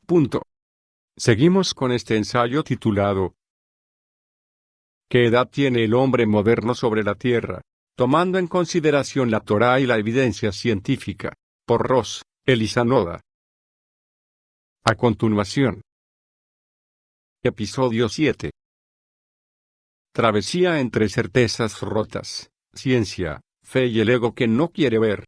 Punto. Seguimos con este ensayo titulado ¿Qué edad tiene el hombre moderno sobre la Tierra? Tomando en consideración la Torá y la evidencia científica. Por Ross Elizanoda. A continuación. Episodio 7. Travesía entre certezas rotas, ciencia, fe y el ego que no quiere ver.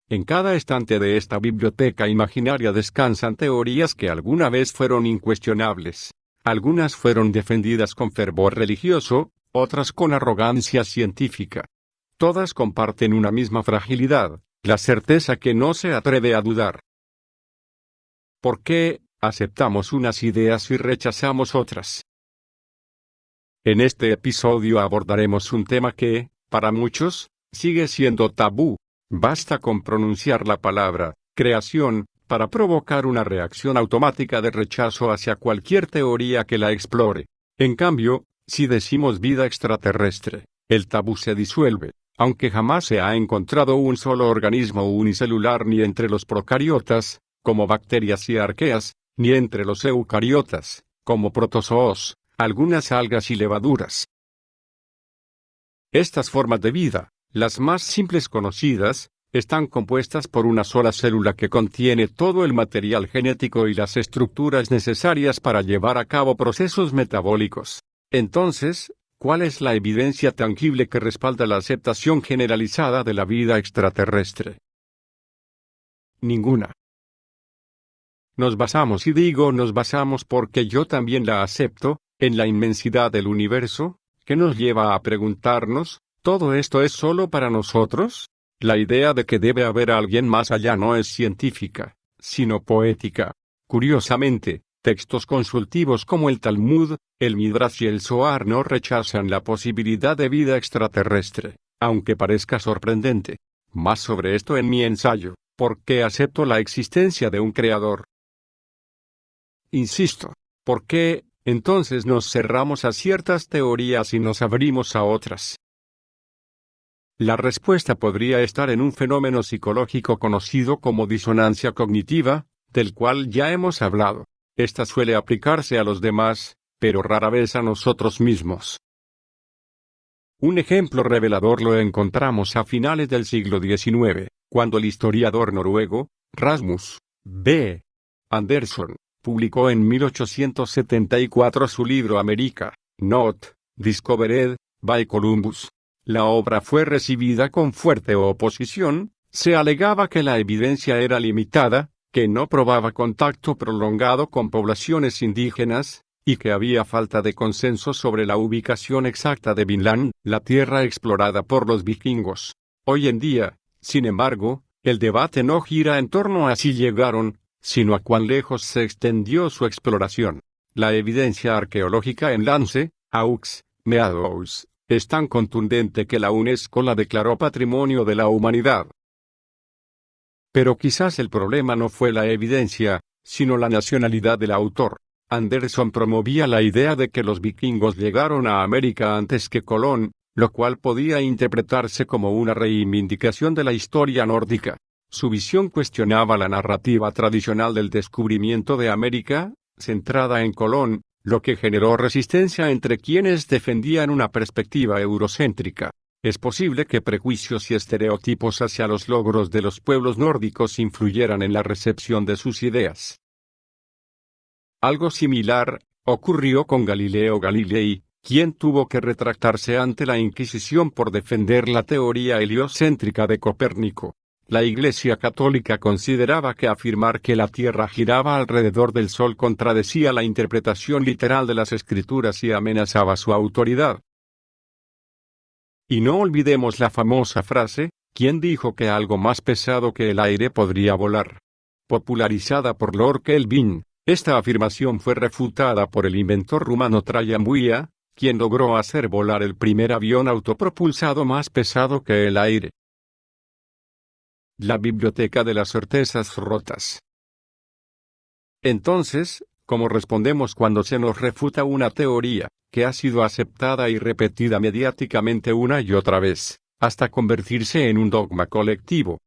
En cada estante de esta biblioteca imaginaria descansan teorías que alguna vez fueron incuestionables. Algunas fueron defendidas con fervor religioso, otras con arrogancia científica. Todas comparten una misma fragilidad, la certeza que no se atreve a dudar. ¿Por qué aceptamos unas ideas y rechazamos otras? En este episodio abordaremos un tema que, para muchos, sigue siendo tabú. Basta con pronunciar la palabra creación para provocar una reacción automática de rechazo hacia cualquier teoría que la explore. En cambio, si decimos vida extraterrestre, el tabú se disuelve, aunque jamás se ha encontrado un solo organismo unicelular ni entre los procariotas, como bacterias y arqueas, ni entre los eucariotas, como protozoos, algunas algas y levaduras. Estas formas de vida, las más simples conocidas, están compuestas por una sola célula que contiene todo el material genético y las estructuras necesarias para llevar a cabo procesos metabólicos. Entonces, ¿cuál es la evidencia tangible que respalda la aceptación generalizada de la vida extraterrestre? Ninguna. Nos basamos, y digo nos basamos porque yo también la acepto, en la inmensidad del universo, que nos lleva a preguntarnos, ¿todo esto es solo para nosotros? La idea de que debe haber alguien más allá no es científica, sino poética. Curiosamente, textos consultivos como el Talmud, el Midrash y el Zohar no rechazan la posibilidad de vida extraterrestre, aunque parezca sorprendente. Más sobre esto en mi ensayo, ¿por qué acepto la existencia de un creador? Insisto, ¿por qué, entonces nos cerramos a ciertas teorías y nos abrimos a otras? La respuesta podría estar en un fenómeno psicológico conocido como disonancia cognitiva, del cual ya hemos hablado. Esta suele aplicarse a los demás, pero rara vez a nosotros mismos. Un ejemplo revelador lo encontramos a finales del siglo XIX, cuando el historiador noruego, Rasmus B. Anderson, publicó en 1874 su libro America, Not Discovered by Columbus. La obra fue recibida con fuerte oposición, se alegaba que la evidencia era limitada, que no probaba contacto prolongado con poblaciones indígenas, y que había falta de consenso sobre la ubicación exacta de Vinland, la tierra explorada por los vikingos. Hoy en día, sin embargo, el debate no gira en torno a si llegaron, sino a cuán lejos se extendió su exploración. La evidencia arqueológica en Lance, Aux Meadows, es tan contundente que la UNESCO la declaró Patrimonio de la Humanidad. Pero quizás el problema no fue la evidencia, sino la nacionalidad del autor. Anderson promovía la idea de que los vikingos llegaron a América antes que Colón, lo cual podía interpretarse como una reivindicación de la historia nórdica. Su visión cuestionaba la narrativa tradicional del descubrimiento de América, centrada en Colón, lo que generó resistencia entre quienes defendían una perspectiva eurocéntrica. Es posible que prejuicios y estereotipos hacia los logros de los pueblos nórdicos influyeran en la recepción de sus ideas. Algo similar ocurrió con Galileo Galilei, quien tuvo que retractarse ante la Inquisición por defender la teoría heliocéntrica de Copérnico. La Iglesia Católica consideraba que afirmar que la Tierra giraba alrededor del Sol contradecía la interpretación literal de las Escrituras y amenazaba su autoridad. Y no olvidemos la famosa frase, ¿quién dijo que algo más pesado que el aire podría volar? Popularizada por Lord Kelvin, esta afirmación fue refutada por el inventor rumano Traian Buia, quien logró hacer volar el primer avión autopropulsado más pesado que el aire. La biblioteca de las certezas rotas. Entonces, ¿cómo respondemos cuando se nos refuta una teoría, que ha sido aceptada y repetida mediáticamente una y otra vez, hasta convertirse en un dogma colectivo?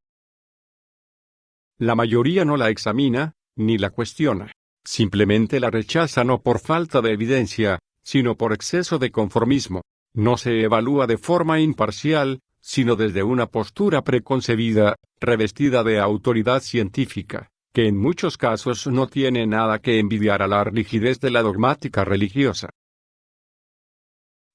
La mayoría no la examina, ni la cuestiona. Simplemente la rechaza no por falta de evidencia, sino por exceso de conformismo. No se evalúa de forma imparcial, sino desde una postura preconcebida, revestida de autoridad científica, que en muchos casos no tiene nada que envidiar a la rigidez de la dogmática religiosa.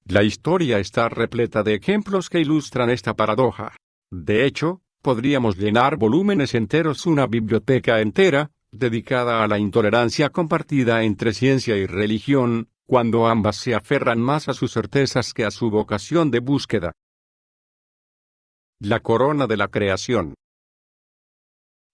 La historia está repleta de ejemplos que ilustran esta paradoja. De hecho, podríamos llenar volúmenes enteros, una biblioteca entera, dedicada a la intolerancia compartida entre ciencia y religión, cuando ambas se aferran más a sus certezas que a su vocación de búsqueda. La corona de la creación.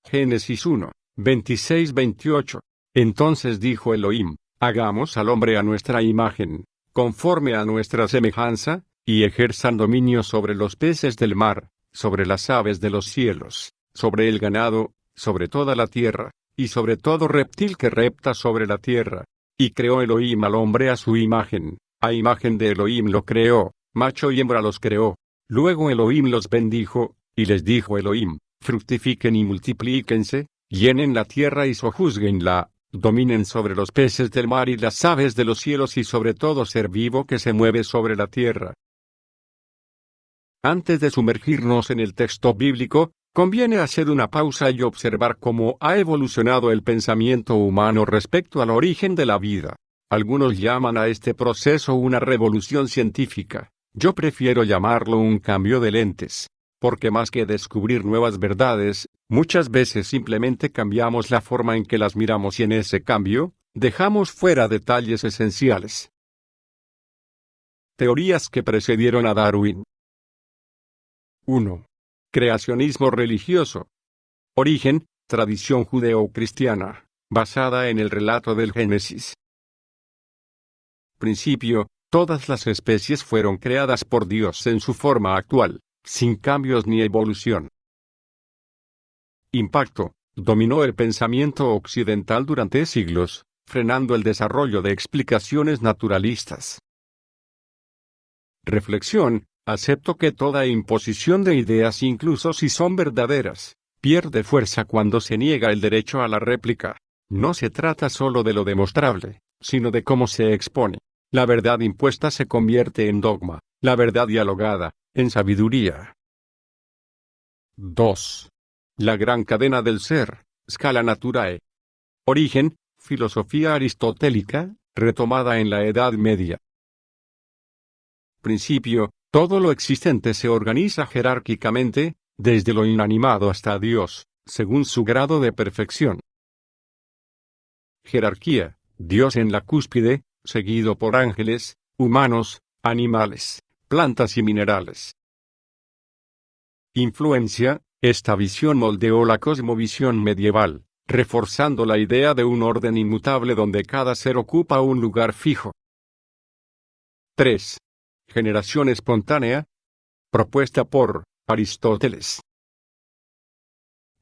Génesis 1, 26-28. Entonces dijo Elohim, hagamos al hombre a nuestra imagen, conforme a nuestra semejanza, y ejerzan dominio sobre los peces del mar, sobre las aves de los cielos, sobre el ganado, sobre toda la tierra, y sobre todo reptil que repta sobre la tierra. Y creó Elohim al hombre a su imagen, a imagen de Elohim lo creó, macho y hembra los creó. Luego Elohim los bendijo, y les dijo Elohim, fructifiquen y multiplíquense, llenen la tierra y sojuzguenla, dominen sobre los peces del mar y las aves de los cielos y sobre todo ser vivo que se mueve sobre la tierra. Antes de sumergirnos en el texto bíblico, conviene hacer una pausa y observar cómo ha evolucionado el pensamiento humano respecto al origen de la vida. Algunos llaman a este proceso una revolución científica. Yo prefiero llamarlo un cambio de lentes, porque más que descubrir nuevas verdades, muchas veces simplemente cambiamos la forma en que las miramos y en ese cambio, dejamos fuera detalles esenciales. Teorías que precedieron a Darwin. 1. Creacionismo religioso. Origen, tradición judeo-cristiana, basada en el relato del Génesis. Principio, todas las especies fueron creadas por Dios en su forma actual, sin cambios ni evolución. Impacto, dominó el pensamiento occidental durante siglos, frenando el desarrollo de explicaciones naturalistas. Reflexión, acepto que toda imposición de ideas, incluso si son verdaderas, pierde fuerza cuando se niega el derecho a la réplica. No se trata solo de lo demostrable, sino de cómo se expone. La verdad impuesta se convierte en dogma, la verdad dialogada, en sabiduría. 2. La gran cadena del ser, Scala Naturae. Origen, filosofía aristotélica, retomada en la Edad Media. Principio, todo lo existente se organiza jerárquicamente, desde lo inanimado hasta Dios, según su grado de perfección. Jerarquía, Dios en la cúspide, seguido por ángeles, humanos, animales, plantas y minerales. Influencia, esta visión moldeó la cosmovisión medieval, reforzando la idea de un orden inmutable donde cada ser ocupa un lugar fijo. 3. Generación espontánea, propuesta por Aristóteles.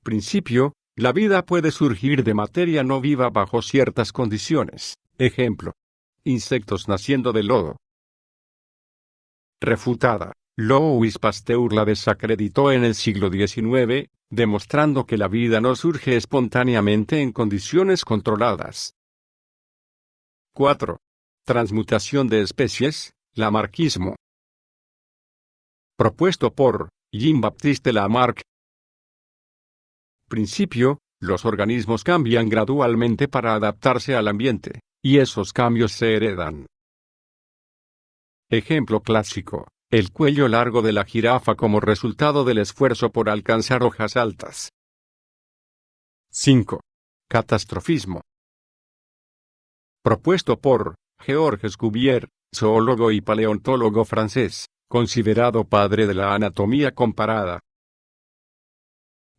Principio, la vida puede surgir de materia no viva bajo ciertas condiciones. Ejemplo: insectos naciendo de lodo. Refutada, Louis Pasteur la desacreditó en el siglo XIX, demostrando que la vida no surge espontáneamente en condiciones controladas. 4. Transmutación de especies, Lamarckismo. Propuesto por Jean-Baptiste Lamarck. Principio, los organismos cambian gradualmente para adaptarse al ambiente, y esos cambios se heredan. Ejemplo clásico: el cuello largo de la jirafa como resultado del esfuerzo por alcanzar hojas altas. 5. Catastrofismo. Propuesto por Georges Cuvier, zoólogo y paleontólogo francés, considerado padre de la anatomía comparada.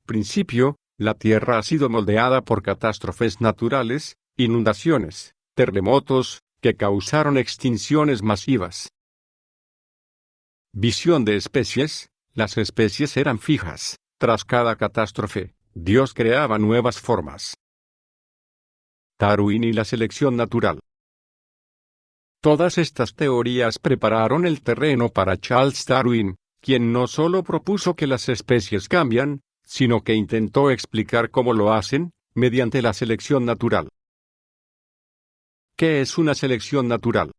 Principio, la Tierra ha sido moldeada por catástrofes naturales, inundaciones, terremotos, que causaron extinciones masivas. Visión de especies, las especies eran fijas, tras cada catástrofe, Dios creaba nuevas formas. Darwin y la selección natural. Todas estas teorías prepararon el terreno para Charles Darwin, quien no solo propuso que las especies cambian, sino que intentó explicar cómo lo hacen, mediante la selección natural. ¿Qué es una selección natural?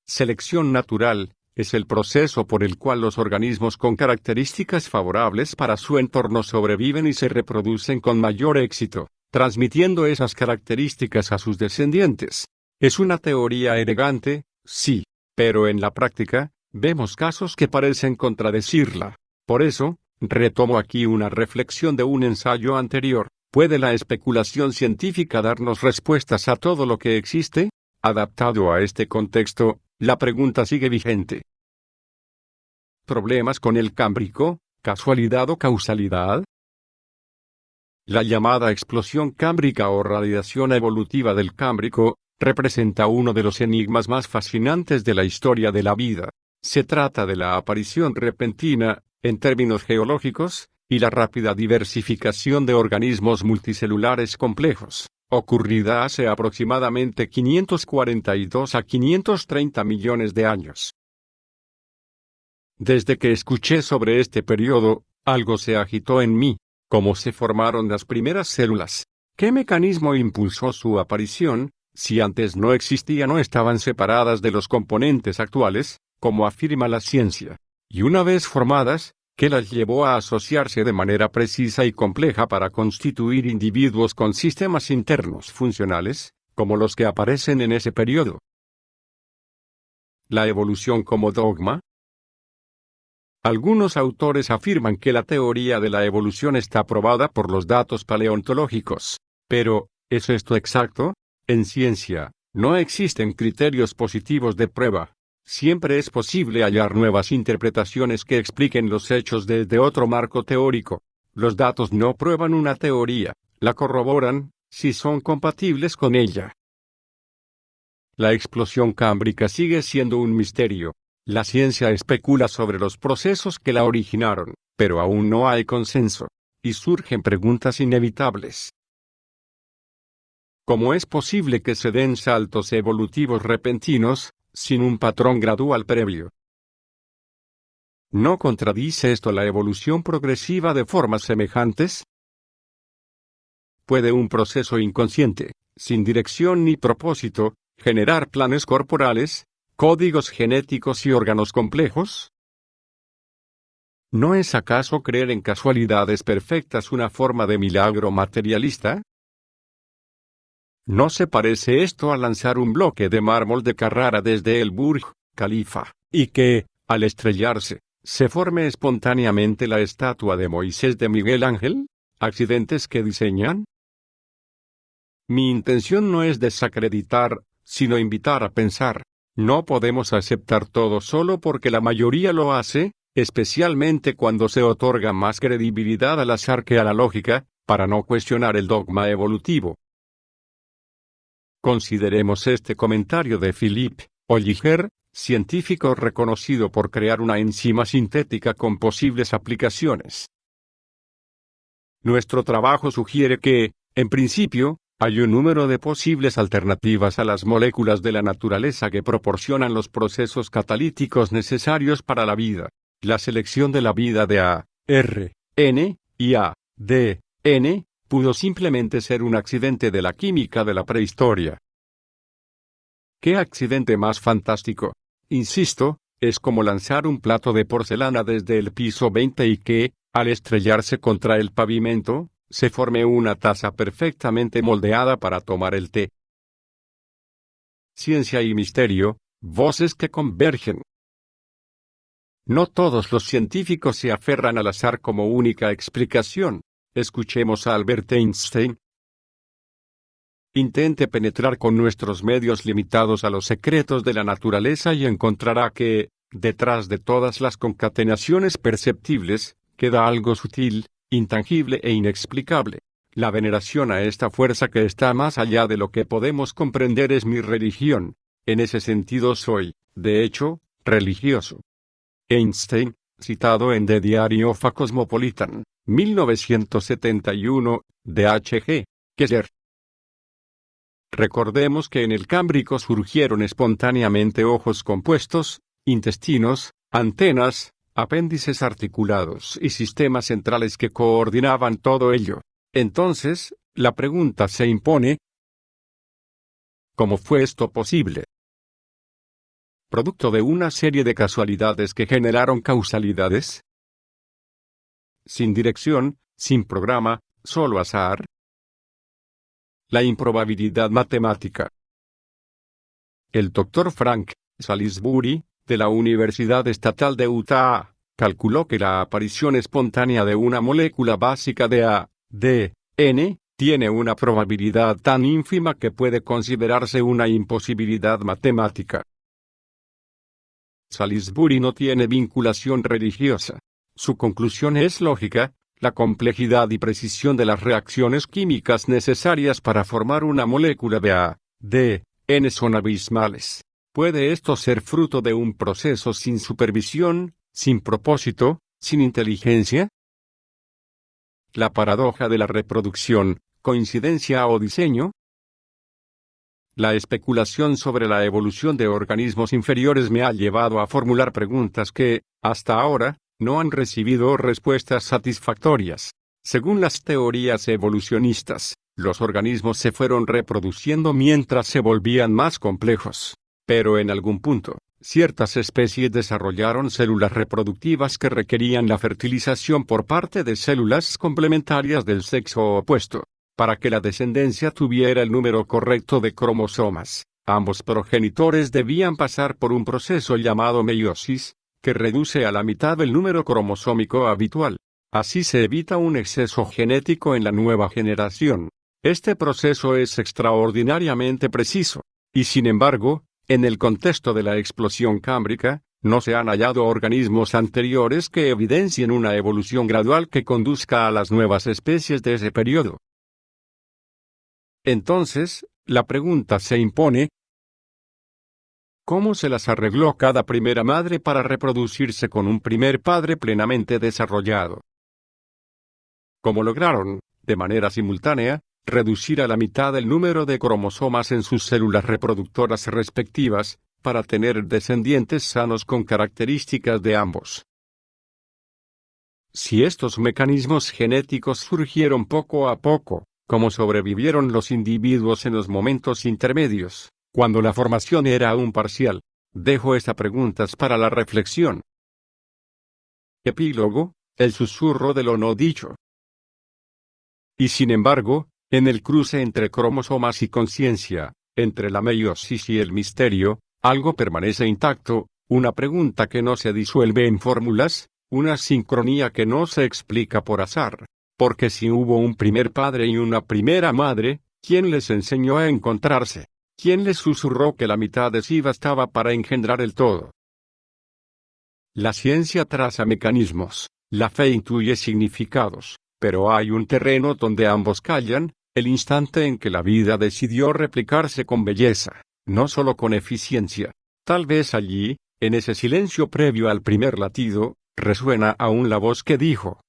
Selección natural es el proceso por el cual los organismos con características favorables para su entorno sobreviven y se reproducen con mayor éxito, transmitiendo esas características a sus descendientes. Es una teoría elegante, sí, pero en la práctica, vemos casos que parecen contradecirla. Por eso, retomo aquí una reflexión de un ensayo anterior. ¿Puede la especulación científica darnos respuestas a todo lo que existe? Adaptado a este contexto, la pregunta sigue vigente. ¿Problemas con el Cámbrico? ¿Casualidad o causalidad? La llamada explosión cámbrica o radiación evolutiva del Cámbrico representa uno de los enigmas más fascinantes de la historia de la vida. Se trata de la aparición repentina, en términos geológicos, y la rápida diversificación de organismos multicelulares complejos, ocurrida hace aproximadamente 542 a 530 millones de años. Desde que escuché sobre este periodo, algo se agitó en mí. ¿Cómo se formaron las primeras células? ¿Qué mecanismo impulsó su aparición, si antes no existían o estaban separadas de los componentes actuales, como afirma la ciencia? Y una vez formadas, ¿qué las llevó a asociarse de manera precisa y compleja para constituir individuos con sistemas internos funcionales, como los que aparecen en ese periodo? ¿La evolución como dogma? Algunos autores afirman que la teoría de la evolución está probada por los datos paleontológicos. Pero, ¿es esto exacto? En ciencia, no existen criterios positivos de prueba. Siempre es posible hallar nuevas interpretaciones que expliquen los hechos desde otro marco teórico. Los datos no prueban una teoría, la corroboran, si son compatibles con ella. La explosión cámbrica sigue siendo un misterio. La ciencia especula sobre los procesos que la originaron, pero aún no hay consenso, y surgen preguntas inevitables. ¿Cómo es posible que se den saltos evolutivos repentinos, sin un patrón gradual previo? ¿No contradice esto la evolución progresiva de formas semejantes? ¿Puede un proceso inconsciente, sin dirección ni propósito, generar planes corporales, códigos genéticos y órganos complejos? ¿No es acaso creer en casualidades perfectas una forma de milagro materialista? ¿No se parece esto a lanzar un bloque de mármol de Carrara desde el Burj Khalifa, y que, al estrellarse, se forme espontáneamente la estatua de Moisés de Miguel Ángel? ¿Accidentes que diseñan? Mi intención no es desacreditar, sino invitar a pensar. No podemos aceptar todo solo porque la mayoría lo hace, especialmente cuando se otorga más credibilidad al azar que a la lógica, para no cuestionar el dogma evolutivo. Consideremos este comentario de Philippe Olliger, científico reconocido por crear una enzima sintética con posibles aplicaciones. Nuestro trabajo sugiere que, en principio, hay un número de posibles alternativas a las moléculas de la naturaleza que proporcionan los procesos catalíticos necesarios para la vida. La selección de la vida de A, R, N y A, D, N, pudo simplemente ser un accidente de la química de la prehistoria. ¿Qué accidente más fantástico? Insisto, es como lanzar un plato de porcelana desde el piso 20 y que, al estrellarse contra el pavimento, se forme una taza perfectamente moldeada para tomar el té. Ciencia y misterio, voces que convergen. No todos los científicos se aferran al azar como única explicación. Escuchemos a Albert Einstein. Intente penetrar con nuestros medios limitados a los secretos de la naturaleza y encontrará que, detrás de todas las concatenaciones perceptibles, queda algo sutil, intangible e inexplicable. La veneración a esta fuerza que está más allá de lo que podemos comprender es mi religión. En ese sentido soy, de hecho, religioso. Einstein, citado en The Diary of a Cosmopolitan, 1971, de H.G. Kessler. Recordemos que en el Cámbrico surgieron espontáneamente ojos compuestos, intestinos, antenas, apéndices articulados y sistemas centrales que coordinaban todo ello. Entonces, la pregunta se impone: ¿cómo fue esto posible? ¿Producto de una serie de casualidades que generaron causalidades? ¿Sin dirección, sin programa, solo azar? La improbabilidad matemática. El Dr. Frank Salisbury, de la Universidad Estatal de Utah, calculó que la aparición espontánea de una molécula básica de ADN tiene una probabilidad tan ínfima que puede considerarse una imposibilidad matemática. Salisbury no tiene vinculación religiosa. Su conclusión es lógica: la complejidad y precisión de las reacciones químicas necesarias para formar una molécula de ADN son abismales. ¿Puede esto ser fruto de un proceso sin supervisión, sin propósito, sin inteligencia? La paradoja de la reproducción, ¿coincidencia o diseño? La especulación sobre la evolución de organismos inferiores me ha llevado a formular preguntas que, hasta ahora, no han recibido respuestas satisfactorias. Según las teorías evolucionistas, los organismos se fueron reproduciendo mientras se volvían más complejos. Pero en algún punto, ciertas especies desarrollaron células reproductivas que requerían la fertilización por parte de células complementarias del sexo opuesto. Para que la descendencia tuviera el número correcto de cromosomas, ambos progenitores debían pasar por un proceso llamado meiosis, que reduce a la mitad el número cromosómico habitual. Así se evita un exceso genético en la nueva generación. Este proceso es extraordinariamente preciso. Y sin embargo, en el contexto de la explosión cámbrica, no se han hallado organismos anteriores que evidencien una evolución gradual que conduzca a las nuevas especies de ese periodo. Entonces, la pregunta se impone: ¿cómo se las arregló cada primera madre para reproducirse con un primer padre plenamente desarrollado? ¿Cómo lograron, de manera simultánea, reducir a la mitad el número de cromosomas en sus células reproductoras respectivas, para tener descendientes sanos con características de ambos? Si estos mecanismos genéticos surgieron poco a poco, ¿cómo sobrevivieron los individuos en los momentos intermedios, cuando la formación era aún parcial? Dejo estas preguntas para la reflexión. Epílogo: el susurro de lo no dicho. Y sin embargo, en el cruce entre cromosomas y conciencia, entre la meiosis y el misterio, algo permanece intacto, una pregunta que no se disuelve en fórmulas, una sincronía que no se explica por azar. Porque si hubo un primer padre y una primera madre, ¿quién les enseñó a encontrarse? ¿Quién les susurró que la mitad de sí bastaba para engendrar el todo? La ciencia traza mecanismos, la fe intuye significados, pero hay un terreno donde ambos callan: el instante en que la vida decidió replicarse con belleza, no solo con eficiencia. Tal vez allí, en ese silencio previo al primer latido, resuena aún la voz que dijo: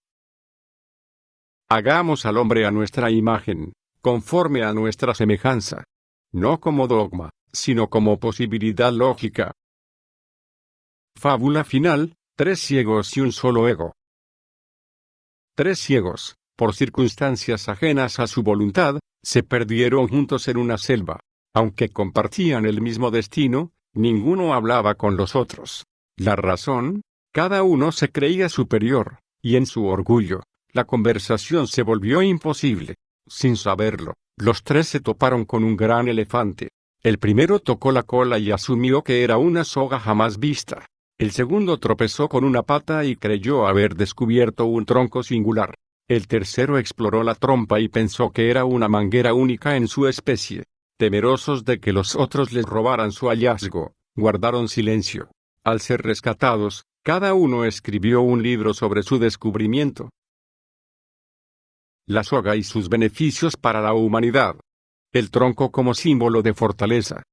hagamos al hombre a nuestra imagen, conforme a nuestra semejanza. No como dogma, sino como posibilidad lógica. Fábula final: 3 ciegos y un solo ego. 3 ciegos, por circunstancias ajenas a su voluntad, se perdieron juntos en una selva. Aunque compartían el mismo destino, ninguno hablaba con los otros. La razón: cada uno se creía superior, y en su orgullo, la conversación se volvió imposible. Sin saberlo, los 3 se toparon con un gran elefante. El primero tocó la cola y asumió que era una soga jamás vista. El segundo tropezó con una pata y creyó haber descubierto un tronco singular. El tercero exploró la trompa y pensó que era una manguera única en su especie. Temerosos de que los otros les robaran su hallazgo, guardaron silencio. Al ser rescatados, cada uno escribió un libro sobre su descubrimiento. La soga y sus beneficios para la humanidad. El tronco como símbolo de fortaleza.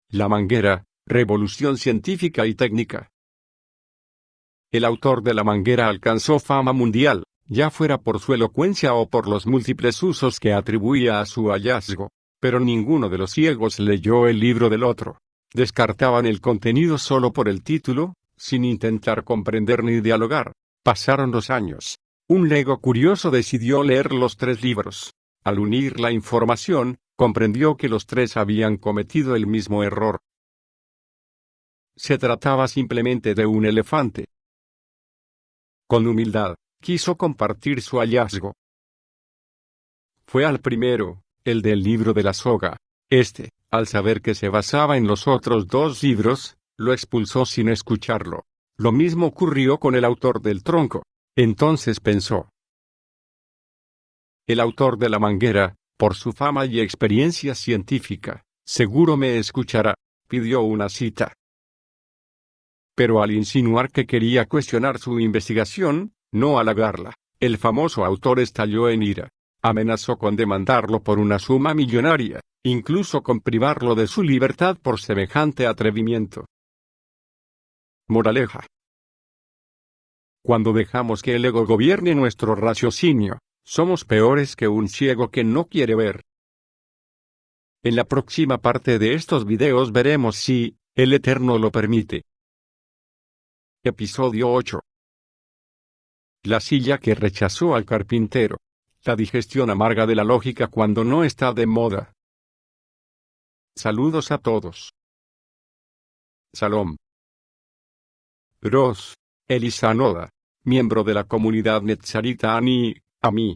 La manguera, revolución científica y técnica. El autor de la manguera alcanzó fama mundial, ya fuera por su elocuencia o por los múltiples usos que atribuía a su hallazgo. Pero ninguno de los ciegos leyó el libro del otro. Descartaban el contenido solo por el título, sin intentar comprender ni dialogar. Pasaron los años. Un lego curioso decidió leer los 3 libros. Al unir la información, comprendió que los 3 habían cometido el mismo error. Se trataba simplemente de un elefante. Con humildad, quiso compartir su hallazgo. Fue al primero, el del libro de la soga. Al saber que se basaba en los otros 2 libros, lo expulsó sin escucharlo. Lo mismo ocurrió con el autor del tronco. Entonces pensó: el autor de la manguera, por su fama y experiencia científica, seguro me escuchará. Pidió una cita. Pero al insinuar que quería cuestionar su investigación, no halagarla, el famoso autor estalló en ira. Amenazó con demandarlo por una suma millonaria, incluso con privarlo de su libertad por semejante atrevimiento. Moraleja: cuando dejamos que el ego gobierne nuestro raciocinio, somos peores que un ciego que no quiere ver. En la próxima parte de estos videos veremos si el Eterno lo permite. Episodio 8. La silla que rechazó al carpintero. La digestión amarga de la lógica cuando no está de moda. Saludos a todos. Shalom. Rosh Elisanoda, miembro de la comunidad Netzarita Ani, a mí.